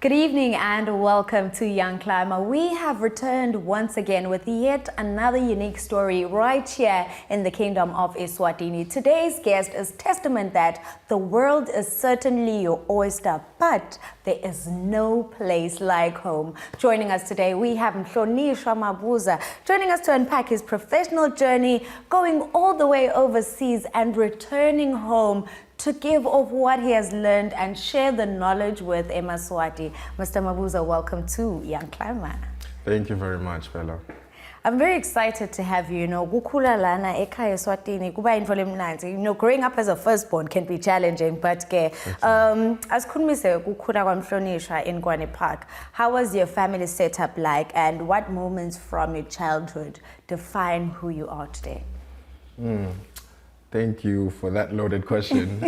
Good evening and welcome to Young Climber. We have returned once again with yet another unique story right here in the kingdom of Eswatini. Today's guest is testament that the world is certainly your oyster, but there is no place like home. Joining us today, we have Mhlonishwa Mabuza, joining us to unpack his professional journey, going all the way overseas and returning home to give of what he has learned and share the knowledge with Eswatini. Mr. Mabuza, welcome to Young Climber. Thank you very much, fellow. I'm very excited to have you. Kukhula lana ekhaya Eswatini kuba into lemnanzi. Growing up as a firstborn can be challenging, but as kukhulumise kukhula kwaMhlonishwa in Ngwane Park, how was your family setup like, and what moments from your childhood define who you are today? Thank you for that loaded question.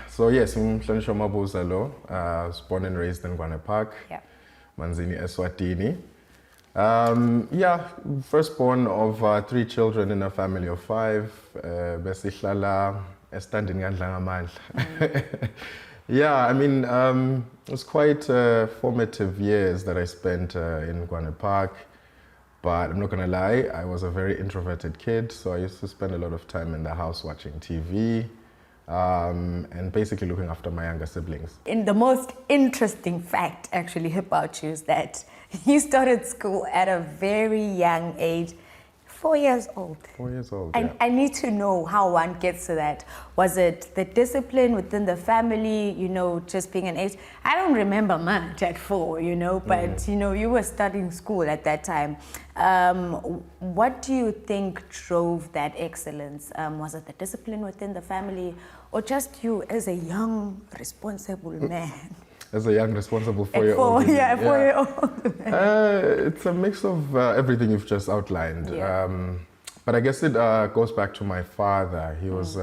So yes, Mhlonishwa Mabuza. I was born and raised in Ngwane Park, Manzini, Eswatini. Firstborn of 3 children in a family of 5. Besihlala estanding ngandla ngamandla. Yeah, I mean, it was quite formative years that I spent in Ngwane Park. But I'm not going to lie, I was a very introverted kid, so I used to spend a lot of time in the house watching TV and basically looking after my younger siblings. And the most interesting fact actually about you is that you started school at a very young age, 4 years old. 4 years old, yeah. I need to know how one gets to that. Was it the discipline within the family, just being an age? I don't remember much at 4, but, you were studying school at that time. What do you think drove that excellence? Was it the discipline within the family or just you as a young, responsible man? As a young, responsible 4-year-old. Yeah, 4-year-old. It's a mix of everything you've just outlined. Yeah. But I guess it goes back to my father. He was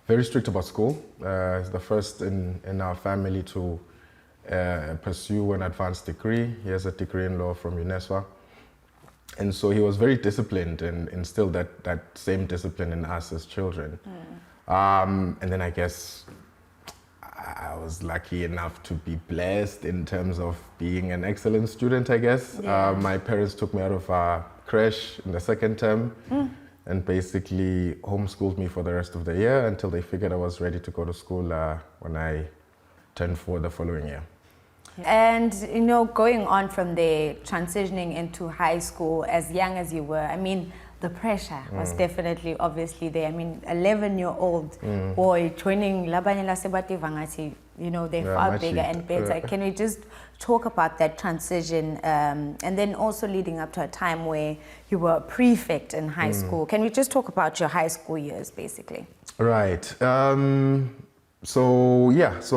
very strict about school. He's the first in our family to pursue an advanced degree. He has a degree in law from UNESCO. And so he was very disciplined and instilled that same discipline in us as children. And then I guess I was lucky enough to be blessed in terms of being an excellent student, I guess. Yeah. My parents took me out of creche in the second term and basically homeschooled me for the rest of the year until they figured I was ready to go to school when I turned 4 the following year. And, going on from there, transitioning into high school as young as you were, I mean, the pressure was definitely obviously there. I mean, 11-year-old boy joining labanye lasebati vangati, they're far bigger and better. Can we just talk about that transition and then also leading up to a time where you were a prefect in high school? Can we just talk about your high school years, basically? Right. So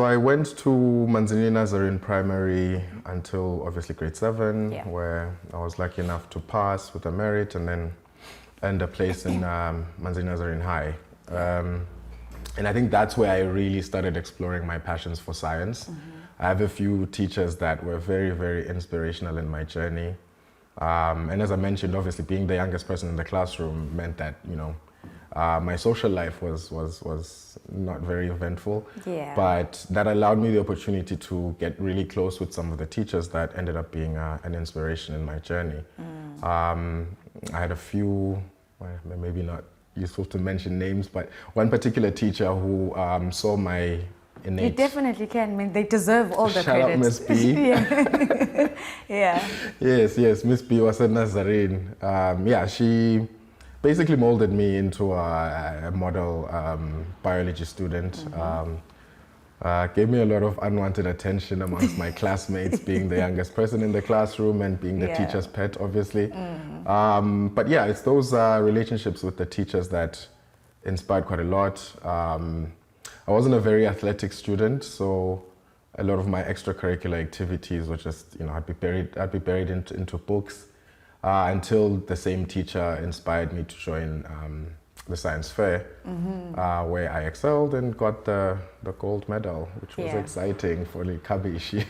I went to Manzini Nazarene Primary until obviously grade 7, where I was lucky enough to pass with a merit and then earned a place in Manzini Nazarene High. And I think that's where I really started exploring my passions for science. I have a few teachers that were very, very inspirational in my journey. And as I mentioned, obviously being the youngest person in the classroom meant that, my social life was not very eventful, but that allowed me the opportunity to get really close with some of the teachers that ended up being an inspiration in my journey. I had a few, maybe not useful to mention names, but one particular teacher who saw my innate... You definitely can. I mean, they deserve all the credit. Shout out Miss B. Yeah. Yes, Miss B was at Nazarene. She basically molded me into a model biology student. Gave me a lot of unwanted attention amongst my classmates, being the youngest person in the classroom and being the teacher's pet, obviously. But it's those relationships with the teachers that inspired quite a lot. I wasn't a very athletic student, so a lot of my extracurricular activities were just, I'd be buried into books. Until the same teacher inspired me to join the science fair, where I excelled and got the gold medal, which was exciting for the Kabishi.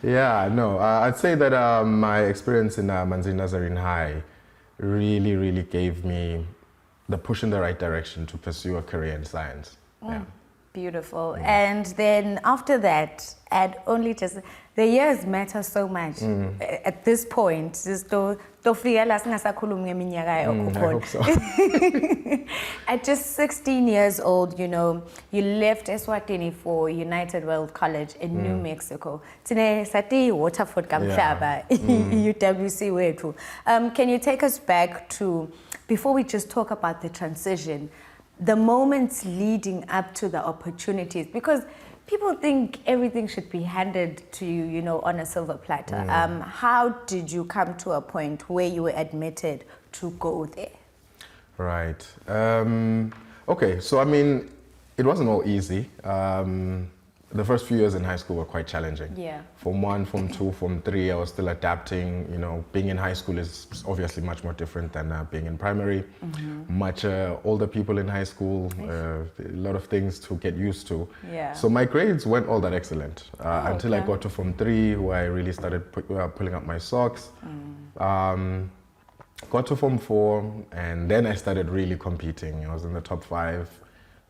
I'd say that my experience in Manzini Nazarene High really, really gave me the push in the right direction to pursue a career in science. Beautiful. And then after that, at only just the years matter so much. At this point, I hope so. At just 16 years old, you know, you left Eswatini for United World College in New Mexico. Today, Sati Waterford Kamhlaba, UWC wethu. Can you take us back to, before we just talk about the transition, the moments leading up to the opportunities? Because people think everything should be handed to you, you know, on a silver platter. How did you come to a point where you were admitted to go there? Right. Okay, so I mean, it wasn't all easy. The first few years in high school were quite challenging. Yeah. Form 1, Form 2, Form 3, I was still adapting. You know, being in high school is obviously much more different than being in primary. Much older people in high school, a lot of things to get used to. Yeah. So my grades weren't all that excellent until I got to Form 3, where I really started pulling up my socks. Got to Form 4, and then I started really competing. I was in the top 5.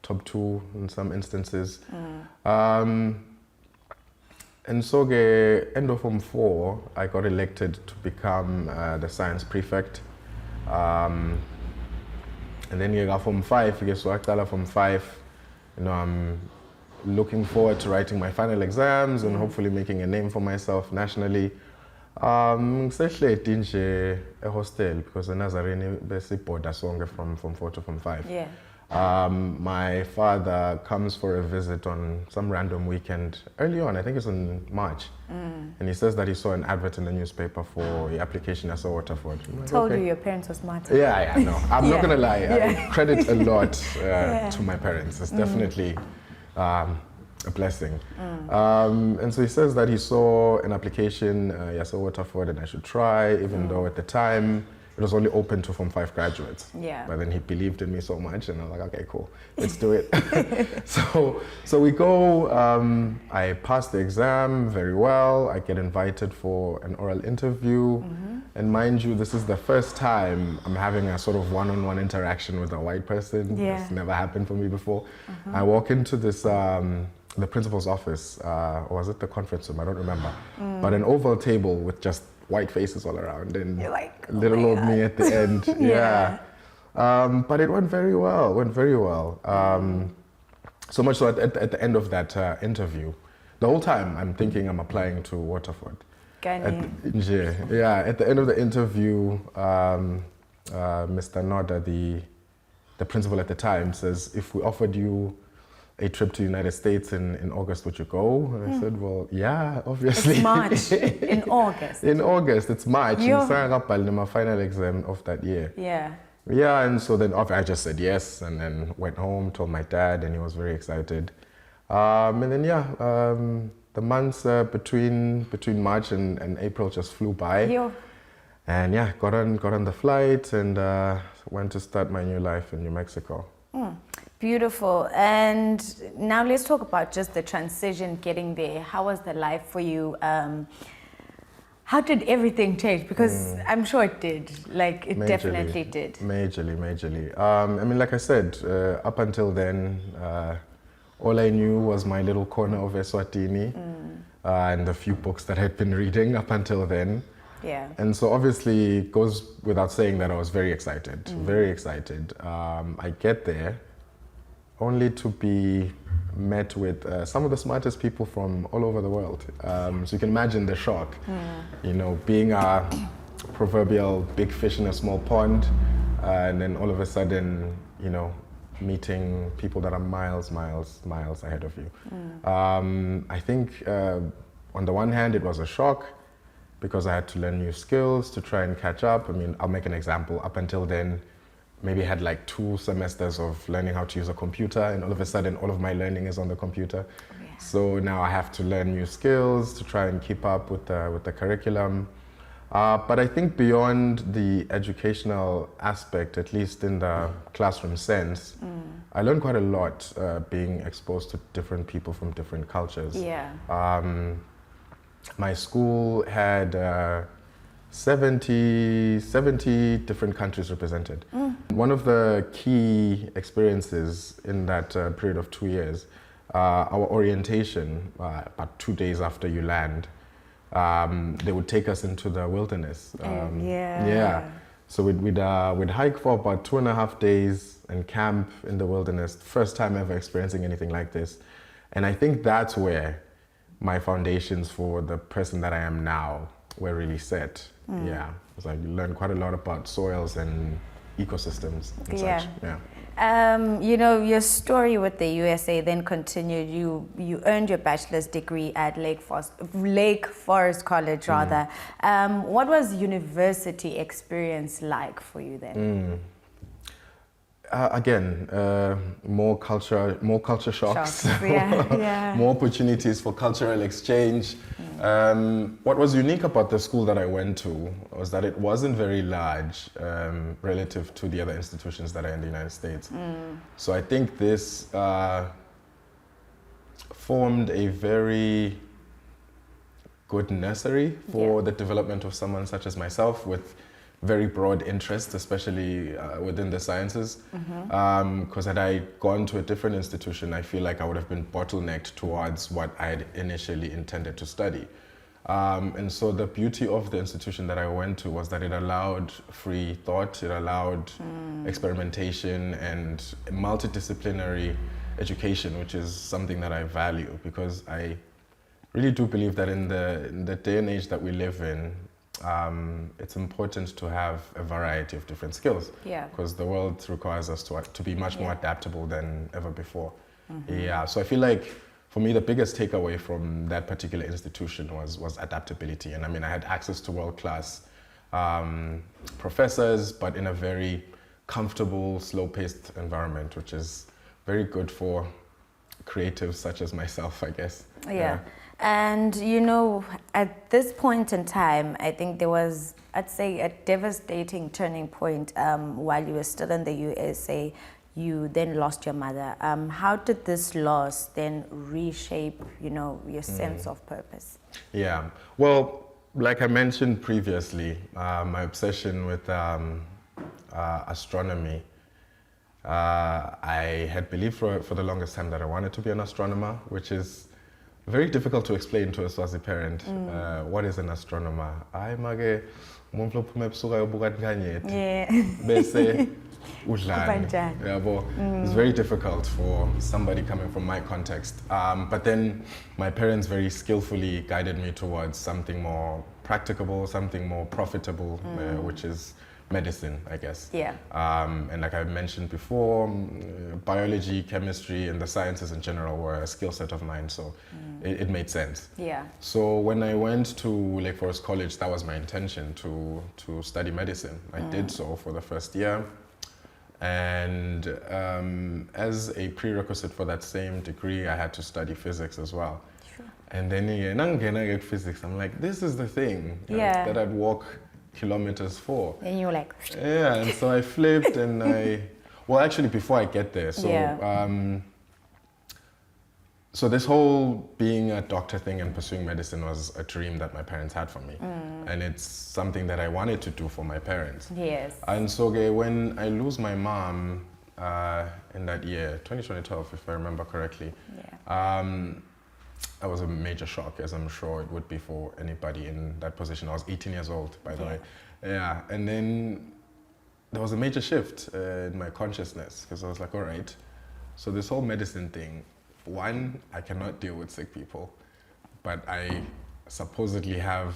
Top 2 in some instances. And so end of Form 4, I got elected to become the science prefect. And then you got Form 5, so I started Form 5. You know, I'm looking forward to writing my final exams and hopefully making a name for myself nationally. Ngisehledi a hostel because Nazarene besiboda sonke from Form 4 to Form 5. Yeah. My father comes for a visit on some random weekend early on, I think it's in March, and he says that he saw an advert in the newspaper for the application at Waterford. Like, Told you your parents were smart. Yeah, no, I'm not gonna lie. I credit a lot to my parents. It's definitely a blessing. And so he says that he saw an application at Waterford and I should try, even though at the time it was only open to Form 5 graduates. Yeah. But then he believed in me so much, and I was like, okay, cool, let's do it. so we go. I pass the exam very well. I get invited for an oral interview, and mind you, this is the first time I'm having a sort of one-on-one interaction with a white person. Yeah. It's never happened for me before. I walk into this. The principal's office, or was it the conference room? I don't remember. But an oval table with just white faces all around, and You're like, oh little old me at the end. Yeah. But it went very well. So much so at the end of that interview, the whole time I'm thinking I'm applying to Waterford. At the end of the interview, Mr. Noda, the principal at the time, says, if we offered you a trip to the United States in August, would you go? And I said, well, yeah, obviously. It's March, in August. In August, it's March. In my final exam of that year. Yeah. Yeah, and so then I just said yes, and then went home, told my dad, and he was very excited. And then the months between March and April just flew by. And yeah, got on the flight and went to start my new life in New Mexico. Beautiful. And now let's talk about just the transition getting there. How was the life for you? How did everything change? Because I'm sure it did. Like, it definitely did. Majorly. I mean, like I said, up until then, all I knew was my little corner of Eswatini and the few books that I'd been reading up until then. Yeah. And so obviously it goes without saying that I was very excited, very excited. I get there only to be met with some of the smartest people from all over the world. So you can imagine the shock, you know, being a proverbial big fish in a small pond, and then all of a sudden, you know, meeting people that are miles ahead of you. I think on the one hand, it was a shock because I had to learn new skills to try and catch up. I mean, I'll make an example. Up until then, maybe I had like 2 semesters of learning how to use a computer, and all of a sudden all of my learning is on the computer. Yeah. So now I have to learn new skills to try and keep up with the curriculum. But I think beyond the educational aspect, at least in the classroom sense, I learned quite a lot being exposed to different people from different cultures. Yeah. My school had 70 different countries represented. One of the key experiences in that period of 2 years our orientation, about 2 days after you land, they would take us into the wilderness. Yeah. So we'd hike for about 2.5 days and camp in the wilderness. First time ever experiencing anything like this. And I think that's where my foundations for the person that I am now were really set. Yeah, because I learned quite a lot about soils and ecosystems and such. Yeah. You know, your story with the USA then continued. You earned your bachelor's degree at Lake Forest College, rather. What was university experience like for you then? Again, more culture shocks. More opportunities for cultural exchange. What was unique about the school that I went to was that it wasn't very large relative to the other institutions that are in the United States. So I think this formed a very good nursery for the development of someone such as myself with very broad interests, especially within the sciences. Because had I gone to a different institution, I feel like I would have been bottlenecked towards what I had initially intended to study. And so the beauty of the institution that I went to was that it allowed free thought, it allowed experimentation and multidisciplinary education, which is something that I value, because I really do believe that in the day and age that we live in, it's important to have a variety of different skills, because the world requires us to be much more adaptable than ever before. So I feel like for me the biggest takeaway from that particular institution was adaptability. And I mean, I had access to world-class professors, but in a very comfortable, slow-paced environment, which is very good for creatives such as myself, I guess. And you know, at this point in time, I think there was, I'd say, a devastating turning point while you were still in the USA. You then lost your mother. How did this loss then reshape, you know, your sense of purpose? Yeah, well, like I mentioned previously, my obsession with astronomy, I had believed for the longest time that I wanted to be an astronomer, which is very difficult to explain to a Swazi parent. What is an astronomer? It's very difficult for somebody coming from my context. But then my parents very skillfully guided me towards something more practicable, something more profitable, which is medicine, I guess. And like I mentioned before, biology, chemistry, and the sciences in general were a skill set of mine, so it made sense. So when I went to Lake Forest College, that was my intention, to study medicine. I did so for the first year, and as a prerequisite for that same degree, I had to study physics as well. And then physics, I'm like, this is the thing that I'd walk kilometers for. And you're like, and so I flipped and well, actually before I get there, so this whole being a doctor thing and pursuing medicine was a dream that my parents had for me, and it's something that I wanted to do for my parents. And so when I lose my mom in that year, 2012, if I remember correctly, that was a major shock, as I'm sure it would be for anybody in that position. I was 18 years old, by the way. And then there was a major shift in my consciousness, because I was like, all right, so this whole medicine thing, one, I cannot deal with sick people, but I supposedly have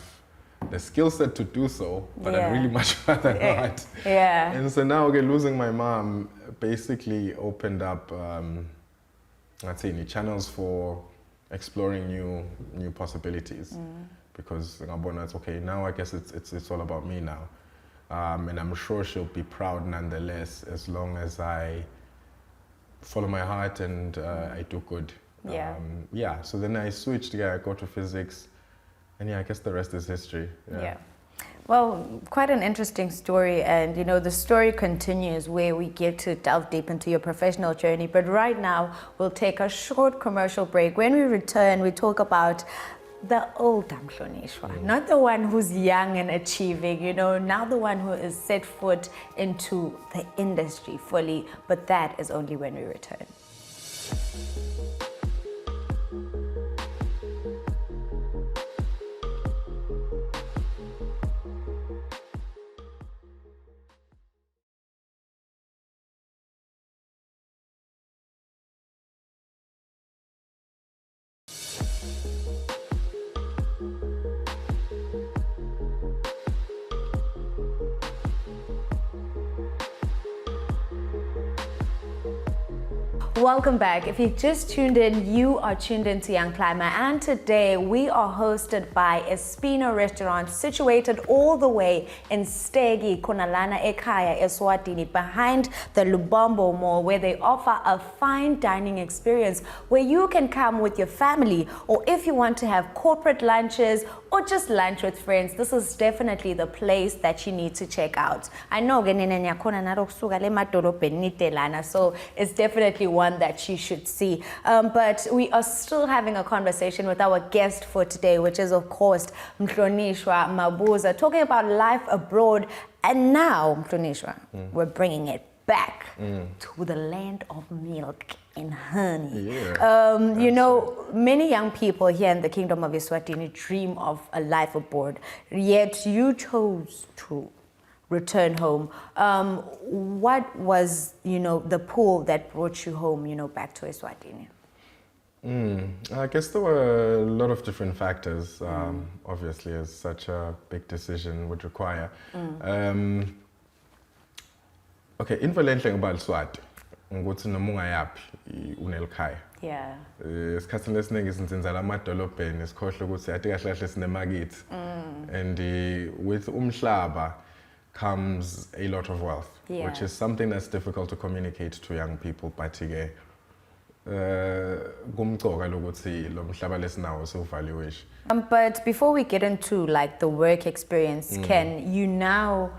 the skill set to do so, but I'd really much rather not. And so now, losing my mom basically opened up, I'd say, new channels for exploring new possibilities, because it's okay, now I guess it's all about me now, and I'm sure she'll be proud nonetheless, as long as I follow my heart and I do good. So then I switched, I go to physics, and I guess the rest is history. Well, quite an interesting story, and you know, the story continues where we get to delve deep into your professional journey. But right now, we'll take a short commercial break. When we return, we talk about the old Mhlonishwa, not the one who's young and achieving, you know, now the one who is set foot into the industry fully. But that is only when we return. Welcome back. If you just tuned in, you are tuned into Young Climber, and today we are hosted by Espino Restaurant, situated all the way in Stegi, Konalana Ekaya, Eswatini, behind the Lubombo Mall, where they offer a fine dining experience where you can come with your family, or if you want to have corporate lunches or just lunch with friends, this is definitely the place that you need to check out. I know, so it's definitely one that you should see. But we are still having a conversation with our guest for today, which is, of course, Mhlonishwa Mabuza, talking about life abroad. And now, Mhlonishwa, we're bringing it back to the land of milk and honey. Yeah, you know, many young people here in the Kingdom of Eswatini dream of a life abroad, yet you chose to return home. What was, the pull that brought you home, back to Eswatini? I guess there were a lot of different factors, obviously, as such a big decision would require. Okay, into le nhle ngibali Swati ukuthi noma ungayaphi unelikhaya. Yeah. Isikhathini lesiningi sinzenzala amadolobheni sikhohle ukuthi ati kahle kahle sinemakithi. And with umhlaba comes a lot of wealth, which is something that's difficult to communicate to young people, but ke kumcoka lokuthi lo mhlaba lesinawo sivaluation. But before we get into like the work experience, can you now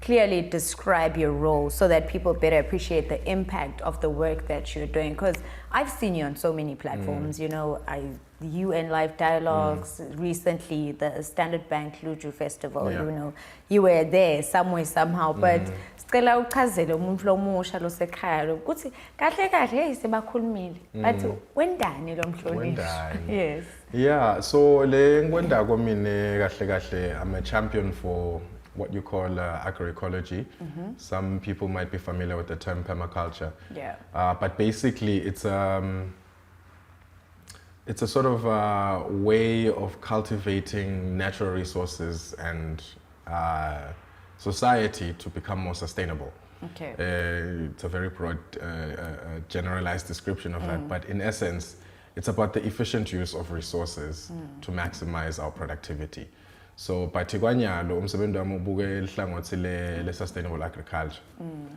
clearly describe your role so that people better appreciate the impact of the work that you're doing? Because I've seen you on so many platforms, you and Live Dialogues, recently the Standard Bank Luju Festival, you were there somewhere, somehow, but sicela uchazele umuntu lomusha losekhaya ukuthi kahle kahle hey sebakhulumile but wendani lo Mhlonishwa? Yes. Yeah, so le ngikwenda kwamine kahle kahle I'm a champion for what you call agroecology. Some people might be familiar with the term permaculture. Yeah. But basically it's a sort of way of cultivating natural resources and society to become more sustainable. Okay. It's a very broad, generalized description of that, but in essence, it's about the efficient use of resources to maximize our productivity. So, particularly, umsebenzi wami ubuke ihlangothi le sustainable agriculture.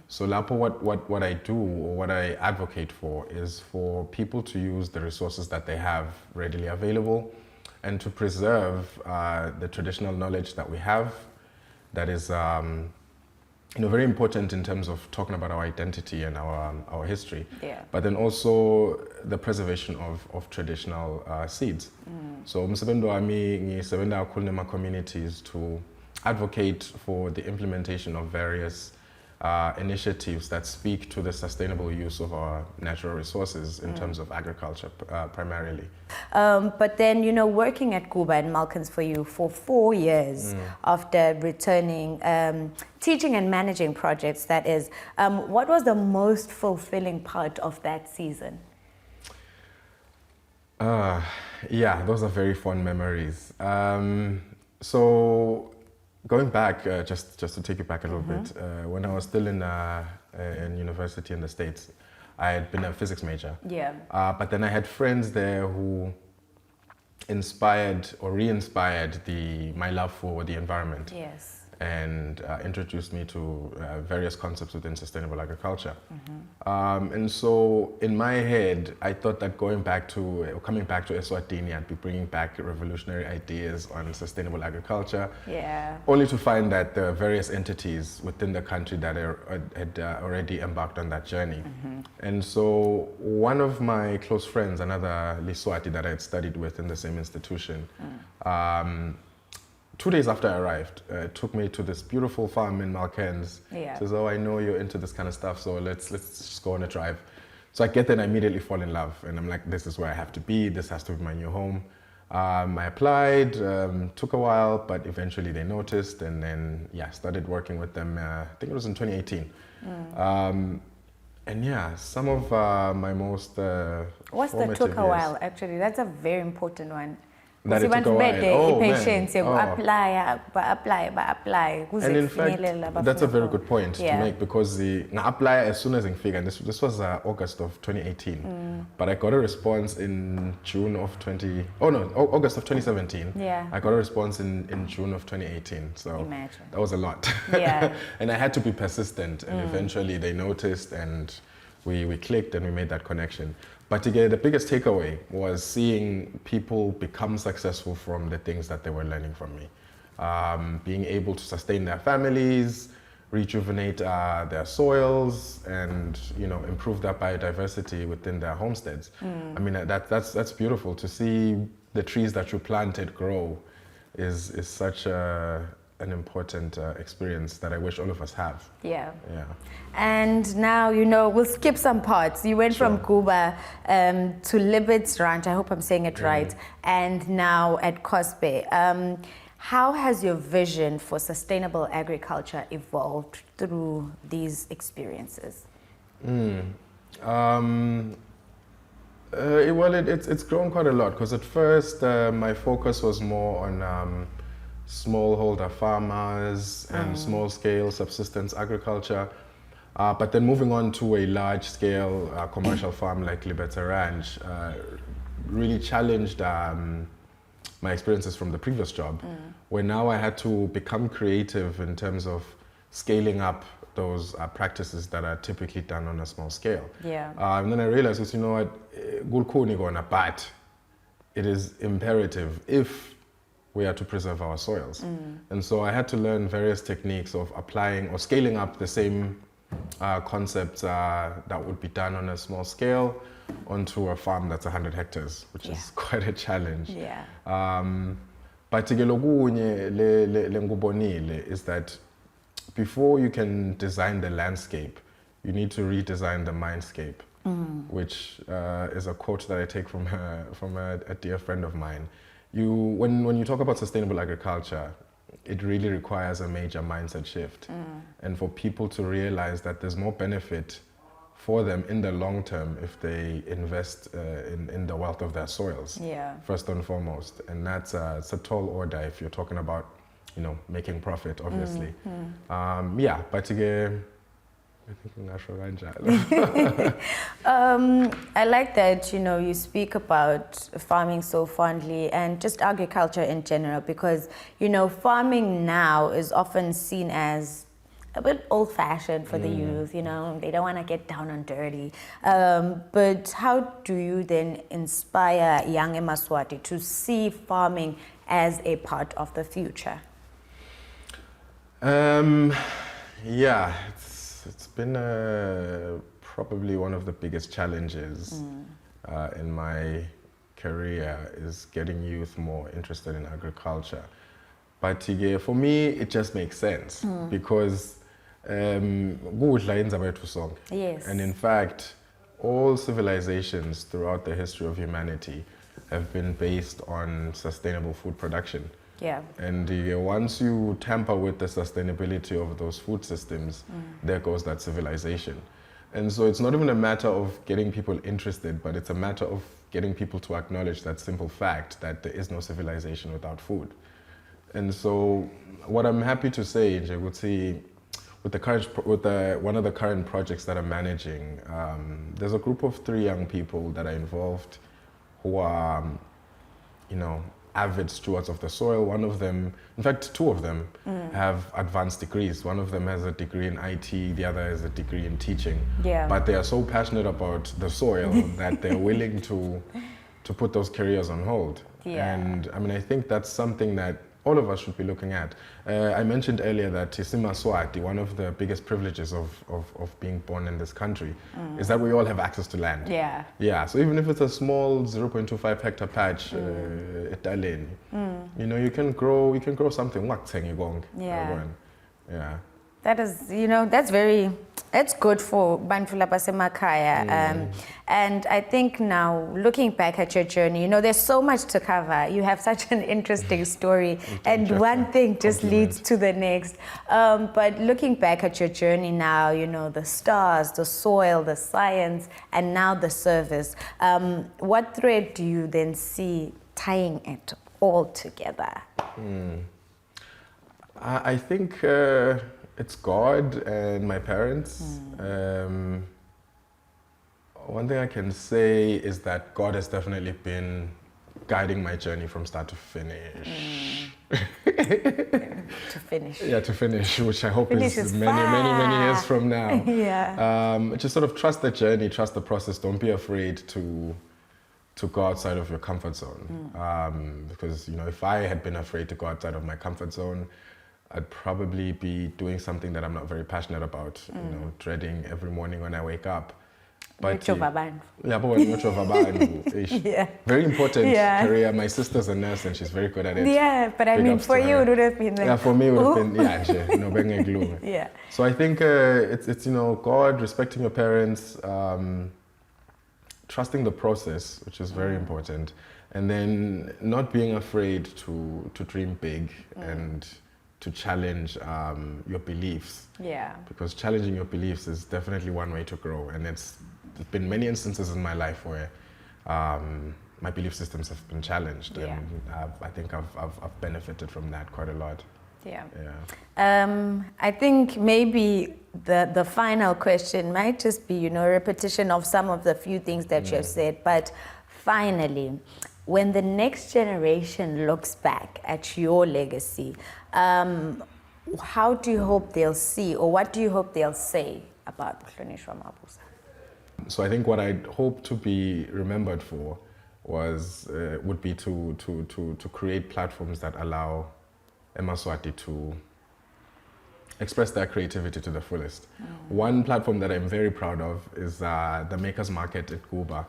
So, lapho what I do or what I advocate for is for people to use the resources that they have readily available and to preserve the traditional knowledge that we have. That is, very important in terms of talking about our identity and our history. Yeah. But then also the preservation of traditional seeds. So umsebenzi wami ngisebenza kakhulu nema communities to advocate for the implementation of various initiatives that speak to the sustainable use of our natural resources in terms of agriculture primarily. But then, working at Kuba and Malkins for you for 4 years after returning, teaching and managing projects, that is, what was the most fulfilling part of that season? Yeah, those are very fond memories. So going back, just to take you back a little bit, when I was still in university in the States, I had been a physics major. Yeah. But then I had friends there who inspired or re-inspired my love for the environment. Yes. And introduced me to various concepts within sustainable agriculture. And so in my head, I thought that coming back to Eswatini, I'd be bringing back revolutionary ideas on sustainable agriculture. Yeah. Only to find that there are various entities within the country that had already embarked on that journey. And so one of my close friends, another Liswati that I had studied with in the same institution, 2 days after I arrived, took me to this beautiful farm in Malkens. Yeah. Says, oh, I know you're into this kind of stuff, so let's just go on a drive. So I get there and I immediately fall in love. And I'm like, this is where I have to be. This has to be my new home. I applied, took a while, but eventually they noticed. And then, started working with them. I think it was in 2018. And some of my most What's that took a while, actually? That's a very important one. That it took a while. Oh, patience, man. Oh. apply. And in fact, that's a very good point to make, because I apply as soon as I figure, and this was August of 2018, but I got a response in August of 2017. Yeah. I got a response in June of 2018, so Imagine. that was a lot. Yeah. And I had to be persistent, and eventually they noticed, and we clicked and we made that connection. But again, the biggest takeaway was seeing people become successful from the things that they were learning from me. Being able to sustain their families, rejuvenate their soils, and improve their biodiversity within their homesteads. I mean, that's beautiful to see the trees that you planted grow. Is such an important experience that I wish all of us have. Yeah. Yeah. And now, we'll skip some parts. You went from Cuba to Libet's Ranch, I hope I'm saying it right, and now at Cosby. How has your vision for sustainable agriculture evolved through these experiences? It's grown quite a lot, because at first my focus was more on smallholder farmers and small-scale subsistence agriculture. But then moving on to a large-scale commercial farm like Libet's Ranch really challenged my experiences from the previous job, where now I had to become creative in terms of scaling up those practices that are typically done on a small scale. Yeah. And then I realized, but it is imperative if we are to preserve our soils. And so I had to learn various techniques of applying or scaling up the same concepts that would be done on a small scale onto a farm that's 100 hectares, which is quite a challenge. Yeah. But is that before you can design the landscape, you need to redesign the mindscape, which is a quote that I take from a dear friend of mine. When you talk about sustainable agriculture, it really requires a major mindset shift, and for people to realize that there's more benefit for them in the long term if they invest in the wealth of their soils, first and foremost. And that's it's a tall order if you're talking about making profit, obviously. But again, I like that you speak about farming so fondly, and just agriculture in general, because farming now is often seen as a bit old-fashioned for the youth. They don't want to get down and dirty. But how do you then inspire young eMaswati to see farming as a part of the future? It's been probably one of the biggest challenges in my career, is getting youth more interested in agriculture. But for me, it just makes sense, because yes. And in fact, all civilizations throughout the history of humanity have been based on sustainable food production. Yeah. And once you tamper with the sustainability of those food systems, there goes that civilization. And so it's not even a matter of getting people interested, but it's a matter of getting people to acknowledge that simple fact that there is no civilization without food. And so what I'm happy to say, I would say, with one of the current projects that I'm managing, there's a group of 3 young people that are involved who are, avid stewards of the soil. One of them, in fact, 2 of them have advanced degrees. One of them has a degree in IT, the other has a degree in teaching. Yeah. But they are so passionate about the soil that they're willing to put those careers on hold. Yeah. And I think that's something that all of us should be looking at. I mentioned earlier that Swati, one of the biggest privileges of being born in this country, is that we all have access to land. Yeah. Yeah. So even if it's a small 0.25 hectare patch, you can grow something. Yeah. Yeah. That is, that's good for Bantu Basemakhaya. And I think now, looking back at your journey, there's so much to cover. You have such an interesting story, and one thing just leads to the next. But looking back at your journey now, the stars, the soil, the science, and now the service, what thread do you then see tying it all together? I think it's God and my parents. One thing I can say is that God has definitely been guiding my journey from start to finish. To finish. Yeah, to finish, which I hope Finish is is many years from now. Yeah. Just sort of trust the journey, trust the process. Don't be afraid to go outside of your comfort zone. Because, you know, if I had been afraid to go outside of my comfort zone, I'd probably be doing something that I'm not very passionate about, you know, dreading every morning when I wake up. But yeah, very important career. My sister's a nurse and she's very good at it. Yeah, but I mean, for you, it would have been like, yeah, for me, it would have been, no, being glue. Yeah. So I think it's, you know, God, respecting your parents, trusting the process, which is very important, and then not being afraid to dream big and to challenge your beliefs. Yeah. Because challenging your beliefs is definitely one way to grow, and there's been many instances in my life where my belief systems have been challenged, and I think I've benefited from that quite a lot. Yeah. Yeah. I think maybe the final question might just be, you know, a repetition of some of the few things that you have said, but finally, when the next generation looks back at your legacy, how do you hope they'll see, or what do you hope they'll say about Mhlonishwa Mabuza? So I think what I'd hope to be remembered for would be to create platforms that allow Eswatini to express their creativity to the fullest. One platform that I'm very proud of is the Makers Market at Kuba,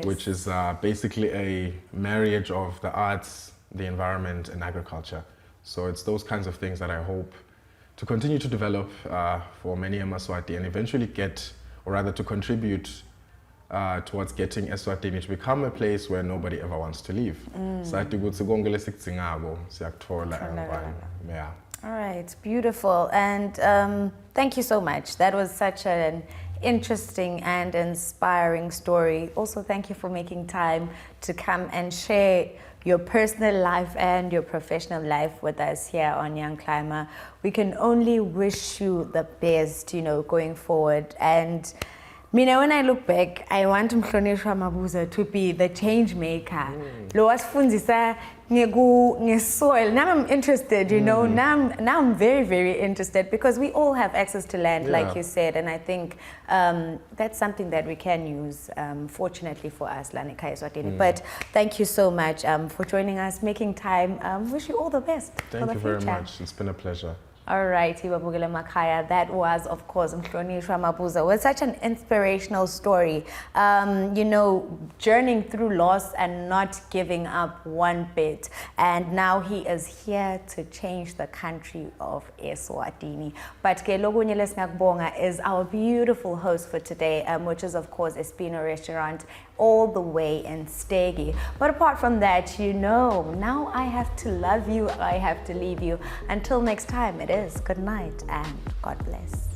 which is basically a marriage of the arts, the environment, and agriculture. So it's those kinds of things that I hope to continue to develop for many Eswatini, and eventually get, or rather to contribute towards getting Eswatini to become a place where nobody ever wants to leave. Yeah. All right, beautiful. And thank you so much. That was such an interesting and inspiring story. Also, thank you for making time to come and share your personal life and your professional life with us here on Young Climber. We can only wish you the best, you know, going forward. And you know, when I look back, I want Mhlonishwa Mabuza to be the change maker. Lo wasifundisa ngesoil. Now I'm interested, you know. Now I'm very, very interested, because we all have access to land, like you said, and I think that's something that we can use, fortunately for us, Lanika Eswatini. But thank you so much for joining us, making time. Wish you all the best for the future. Thank you very much. It's been a pleasure. All right, Ibabugile Makaya, that was, of course, Mhlonishwa Mabuza. It was such an inspirational story, you know, journeying through loss and not giving up one bit. And now he is here to change the country of Eswatini. But Kelogunye Lesnakbonga is our beautiful host for today, which is, of course, Espino Restaurant, all the way in Stegi. But apart from that, you know, now I have to love you, I have to leave you. Until next time, it is good night and God bless.